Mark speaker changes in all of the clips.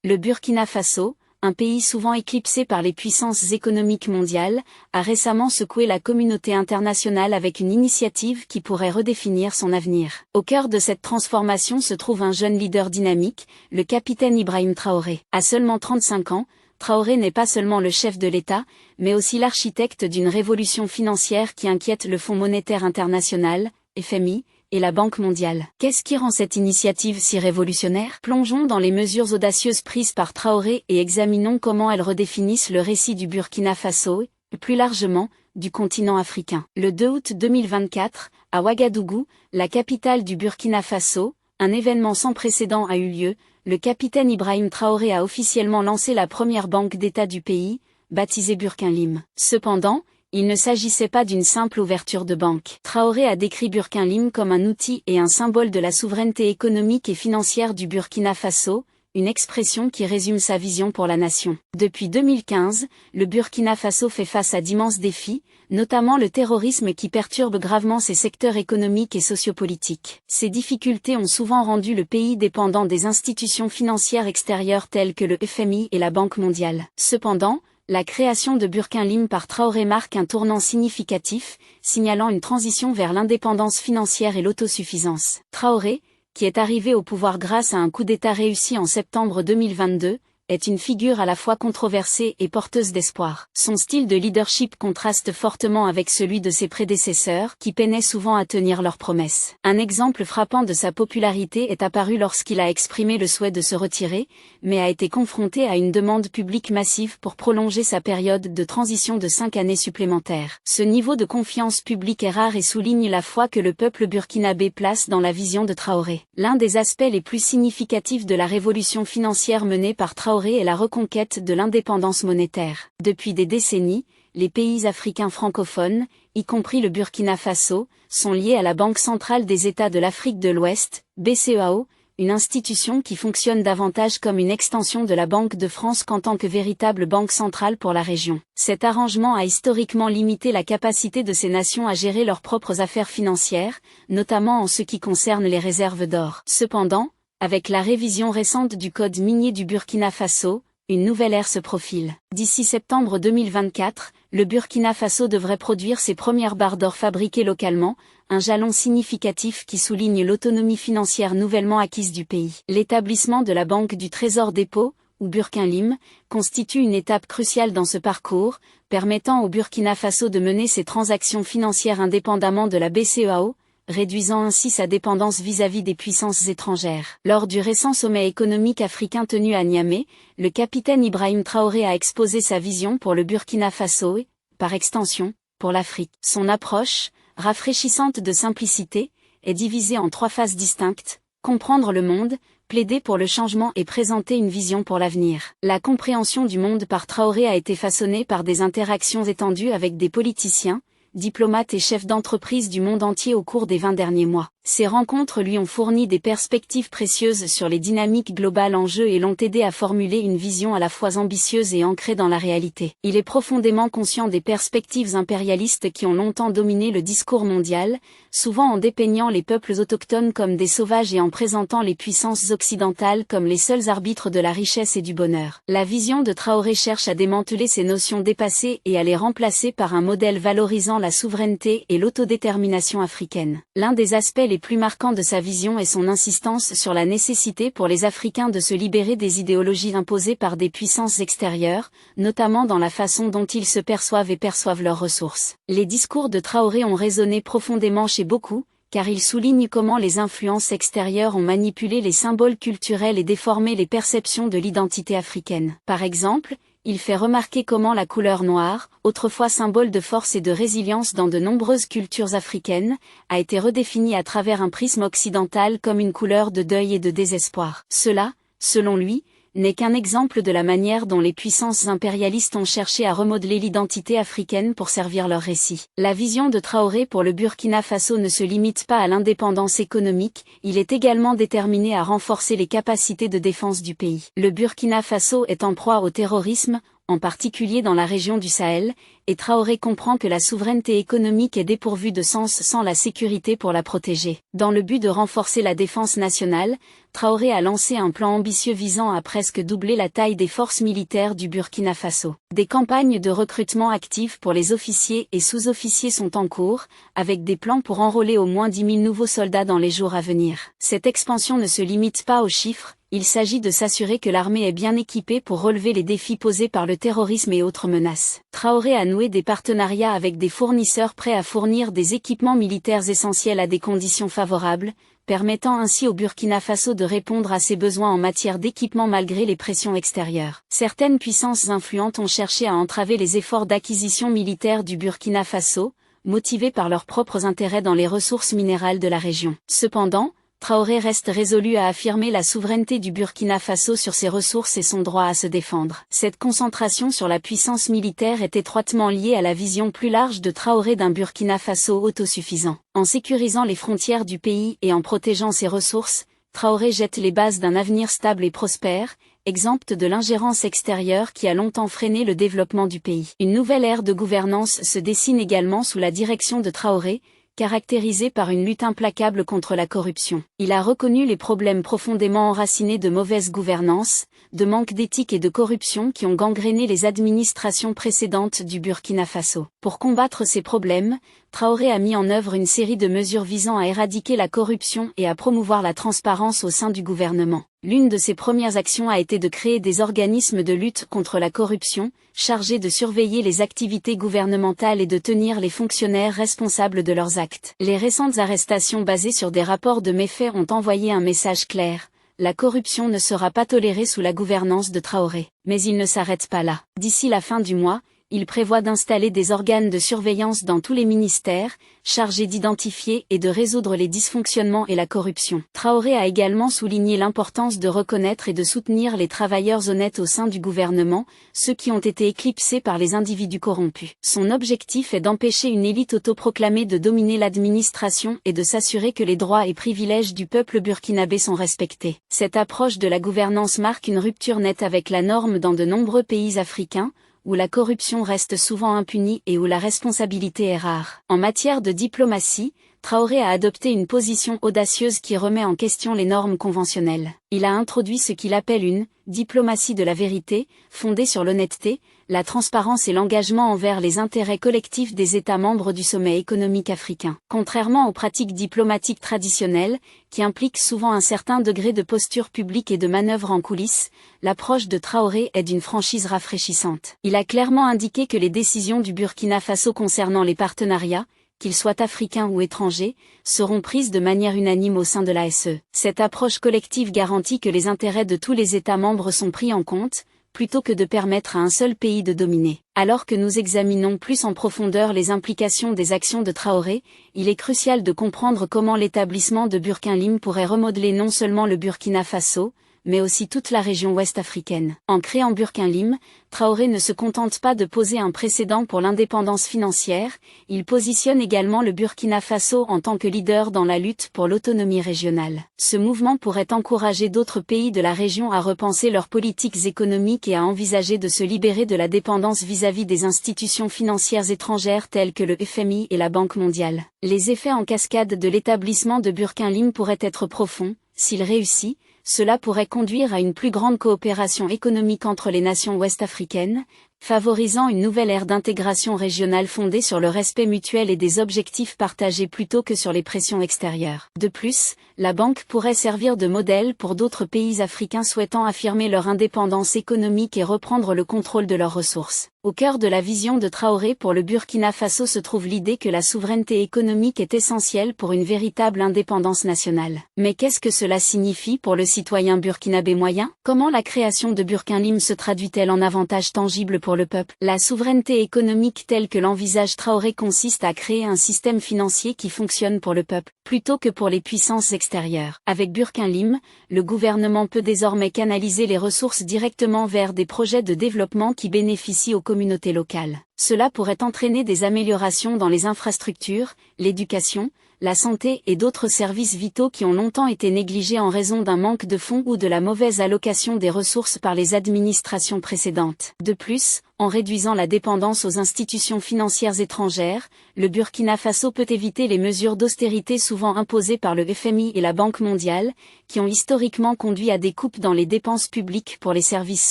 Speaker 1: Le Burkina Faso, un pays souvent éclipsé par les puissances économiques mondiales, a récemment secoué la communauté internationale avec une initiative qui pourrait redéfinir son avenir. Au cœur de cette transformation se trouve un jeune leader dynamique, le capitaine Ibrahim Traoré. À seulement 35 ans, Traoré n'est pas seulement le chef de l'État, mais aussi l'architecte d'une révolution financière qui inquiète le Fonds monétaire international, FMI, et la Banque mondiale. Qu'est-ce qui rend cette initiative si révolutionnaire? Plongeons dans les mesures audacieuses prises par Traoré et examinons comment elles redéfinissent le récit du Burkina Faso et, plus largement, du continent africain. Le 2 août 2024, à Ouagadougou, la capitale du Burkina Faso, un événement sans précédent a eu lieu. Le capitaine Ibrahim Traoré a officiellement lancé la première banque d'État du pays, baptisée Burkinlim. Cependant, il ne s'agissait pas d'une simple ouverture de banque. Traoré a décrit Burkinlim comme un outil et un symbole de la souveraineté économique et financière du Burkina Faso, une expression qui résume sa vision pour la nation. Depuis 2015, le Burkina Faso fait face à d'immenses défis, notamment le terrorisme qui perturbe gravement ses secteurs économiques et sociopolitiques. Ces difficultés ont souvent rendu le pays dépendant des institutions financières extérieures telles que le FMI et la Banque mondiale. Cependant, la création de Burkinlim par Traoré marque un tournant significatif, signalant une transition vers l'indépendance financière et l'autosuffisance. Traoré, qui est arrivé au pouvoir grâce à un coup d'État réussi en septembre 2022, est une figure à la fois controversée et porteuse d'espoir. Son style de leadership contraste fortement avec celui de ses prédécesseurs, qui peinaient souvent à tenir leurs promesses. Un exemple frappant de sa popularité est apparu lorsqu'il a exprimé le souhait de se retirer, mais a été confronté à une demande publique massive pour prolonger sa période de transition de 5 années supplémentaires. Ce niveau de confiance publique est rare et souligne la foi que le peuple burkinabé place dans la vision de Traoré. L'un des aspects les plus significatifs de la révolution financière menée par Traoré est la reconquête de l'indépendance monétaire. Depuis des décennies, les pays africains francophones, y compris le Burkina Faso, sont liés à la Banque centrale des États de l'Afrique de l'Ouest, BCEAO, une institution qui fonctionne davantage comme une extension de la Banque de France qu'en tant que véritable banque centrale pour la région. Cet arrangement a historiquement limité la capacité de ces nations à gérer leurs propres affaires financières, notamment en ce qui concerne les réserves d'or. Cependant, avec la révision récente du code minier du Burkina Faso, une nouvelle ère se profile. D'ici septembre 2024, le Burkina Faso devrait produire ses premières barres d'or fabriquées localement, un jalon significatif qui souligne l'autonomie financière nouvellement acquise du pays. L'établissement de la Banque du Trésor Dépôt, ou Burkinlim, constitue une étape cruciale dans ce parcours, permettant au Burkina Faso de mener ses transactions financières indépendamment de la BCEAO, réduisant ainsi sa dépendance vis-à-vis des puissances étrangères. Lors du récent sommet économique africain tenu à Niamey, le capitaine Ibrahim Traoré a exposé sa vision pour le Burkina Faso et, par extension, pour l'Afrique. Son approche, rafraîchissante de simplicité, est divisée en 3 phases distinctes: comprendre le monde, plaider pour le changement et présenter une vision pour l'avenir. La compréhension du monde par Traoré a été façonnée par des interactions étendues avec des politiciens, diplomates et chefs d'entreprise du monde entier au cours des 20 derniers mois. Ces rencontres lui ont fourni des perspectives précieuses sur les dynamiques globales en jeu et l'ont aidé à formuler une vision à la fois ambitieuse et ancrée dans la réalité. Il est profondément conscient des perspectives impérialistes qui ont longtemps dominé le discours mondial, souvent en dépeignant les peuples autochtones comme des sauvages et en présentant les puissances occidentales comme les seuls arbitres de la richesse et du bonheur. La vision de Traoré cherche à démanteler ces notions dépassées et à les remplacer par un modèle valorisant la souveraineté et l'autodétermination africaine. L'un des aspects les plus marquants de sa vision est son insistance sur la nécessité pour les Africains de se libérer des idéologies imposées par des puissances extérieures, notamment dans la façon dont ils se perçoivent et perçoivent leurs ressources. Les discours de Traoré ont résonné profondément chez beaucoup, car ils soulignent comment les influences extérieures ont manipulé les symboles culturels et déformé les perceptions de l'identité africaine. Par exemple, il fait remarquer comment la couleur noire, autrefois symbole de force et de résilience dans de nombreuses cultures africaines, a été redéfinie à travers un prisme occidental comme une couleur de deuil et de désespoir. Cela, selon lui, n'est qu'un exemple de la manière dont les puissances impérialistes ont cherché à remodeler l'identité africaine pour servir leur récit. La vision de Traoré pour le Burkina Faso ne se limite pas à l'indépendance économique, il est également déterminé à renforcer les capacités de défense du pays. Le Burkina Faso est en proie au terrorisme, en particulier dans la région du Sahel, et Traoré comprend que la souveraineté économique est dépourvue de sens sans la sécurité pour la protéger. Dans le but de renforcer la défense nationale, Traoré a lancé un plan ambitieux visant à presque doubler la taille des forces militaires du Burkina Faso. Des campagnes de recrutement actives pour les officiers et sous-officiers sont en cours, avec des plans pour enrôler au moins 10 000 nouveaux soldats dans les jours à venir. Cette expansion ne se limite pas aux chiffres. Il s'agit de s'assurer que l'armée est bien équipée pour relever les défis posés par le terrorisme et autres menaces. Traoré a noué des partenariats avec des fournisseurs prêts à fournir des équipements militaires essentiels à des conditions favorables, permettant ainsi au Burkina Faso de répondre à ses besoins en matière d'équipement malgré les pressions extérieures. Certaines puissances influentes ont cherché à entraver les efforts d'acquisition militaire du Burkina Faso, motivés par leurs propres intérêts dans les ressources minérales de la région. Cependant, Traoré reste résolu à affirmer la souveraineté du Burkina Faso sur ses ressources et son droit à se défendre. Cette concentration sur la puissance militaire est étroitement liée à la vision plus large de Traoré d'un Burkina Faso autosuffisant. En sécurisant les frontières du pays et en protégeant ses ressources, Traoré jette les bases d'un avenir stable et prospère, exempte de l'ingérence extérieure qui a longtemps freiné le développement du pays. Une nouvelle ère de gouvernance se dessine également sous la direction de Traoré, caractérisé par une lutte implacable contre la corruption. Il a reconnu les problèmes profondément enracinés de mauvaise gouvernance, de manque d'éthique et de corruption qui ont gangréné les administrations précédentes du Burkina Faso. Pour combattre ces problèmes, Traoré a mis en œuvre une série de mesures visant à éradiquer la corruption et à promouvoir la transparence au sein du gouvernement. L'une de ses premières actions a été de créer des organismes de lutte contre la corruption, chargés de surveiller les activités gouvernementales et de tenir les fonctionnaires responsables de leurs actes. Les récentes arrestations basées sur des rapports de méfaits ont envoyé un message clair. La corruption ne sera pas tolérée sous la gouvernance de Traoré. Mais il ne s'arrête pas là. D'ici la fin du mois, il prévoit d'installer des organes de surveillance dans tous les ministères, chargés d'identifier et de résoudre les dysfonctionnements et la corruption. Traoré a également souligné l'importance de reconnaître et de soutenir les travailleurs honnêtes au sein du gouvernement, ceux qui ont été éclipsés par les individus corrompus. Son objectif est d'empêcher une élite autoproclamée de dominer l'administration et de s'assurer que les droits et privilèges du peuple burkinabé sont respectés. Cette approche de la gouvernance marque une rupture nette avec la norme dans de nombreux pays africains, où la corruption reste souvent impunie et où la responsabilité est rare. En matière de diplomatie, Traoré a adopté une position audacieuse qui remet en question les normes conventionnelles. Il a introduit ce qu'il appelle une « diplomatie de la vérité », fondée sur l'honnêteté, la transparence et l'engagement envers les intérêts collectifs des États membres du sommet économique africain. Contrairement aux pratiques diplomatiques traditionnelles, qui impliquent souvent un certain degré de posture publique et de manœuvre en coulisses, l'approche de Traoré est d'une franchise rafraîchissante. Il a clairement indiqué que les décisions du Burkina Faso concernant les partenariats, qu'ils soient africains ou étrangers, seront prises de manière unanime au sein de l'ASE. Cette approche collective garantit que les intérêts de tous les États membres sont pris en compte, plutôt que de permettre à un seul pays de dominer. Alors que nous examinons plus en profondeur les implications des actions de Traoré, il est crucial de comprendre comment l'établissement de Burkina pourrait remodeler non seulement le Burkina Faso, mais aussi toute la région ouest africaine. En créant Burkina, Traoré ne se contente pas de poser un précédent pour l'indépendance financière, il positionne également le Burkina Faso en tant que leader dans la lutte pour l'autonomie régionale. Ce mouvement pourrait encourager d'autres pays de la région à repenser leurs politiques économiques et à envisager de se libérer de la dépendance vis-à-vis des institutions financières étrangères telles que le FMI et la Banque mondiale. Les effets en cascade de l'établissement de Burkina pourraient être profonds. S'il réussit, cela pourrait conduire à une plus grande coopération économique entre les nations ouest-africaines, favorisant une nouvelle ère d'intégration régionale fondée sur le respect mutuel et des objectifs partagés plutôt que sur les pressions extérieures. De plus, la banque pourrait servir de modèle pour d'autres pays africains souhaitant affirmer leur indépendance économique et reprendre le contrôle de leurs ressources. Au cœur de la vision de Traoré pour le Burkina Faso se trouve l'idée que la souveraineté économique est essentielle pour une véritable indépendance nationale. Mais qu'est-ce que cela signifie pour le citoyen burkinabé moyen? Comment la création de Burkina se traduit-elle en avantages tangibles pour le peuple? La souveraineté économique telle que l'envisage Traoré consiste à créer un système financier qui fonctionne pour le peuple, plutôt que pour les puissances extérieures. Avec Burkina, le gouvernement peut désormais canaliser les ressources directement vers des projets de développement qui bénéficient aux communautés locales. Cela pourrait entraîner des améliorations dans les infrastructures, l'éducation, la santé et d'autres services vitaux qui ont longtemps été négligés en raison d'un manque de fonds ou de la mauvaise allocation des ressources par les administrations précédentes. De plus, en réduisant la dépendance aux institutions financières étrangères, le Burkina Faso peut éviter les mesures d'austérité souvent imposées par le FMI et la Banque mondiale, qui ont historiquement conduit à des coupes dans les dépenses publiques pour les services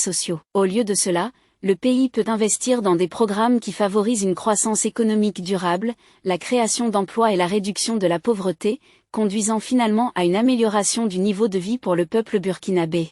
Speaker 1: sociaux. Au lieu de cela, le pays peut investir dans des programmes qui favorisent une croissance économique durable, la création d'emplois et la réduction de la pauvreté, conduisant finalement à une amélioration du niveau de vie pour le peuple burkinabé.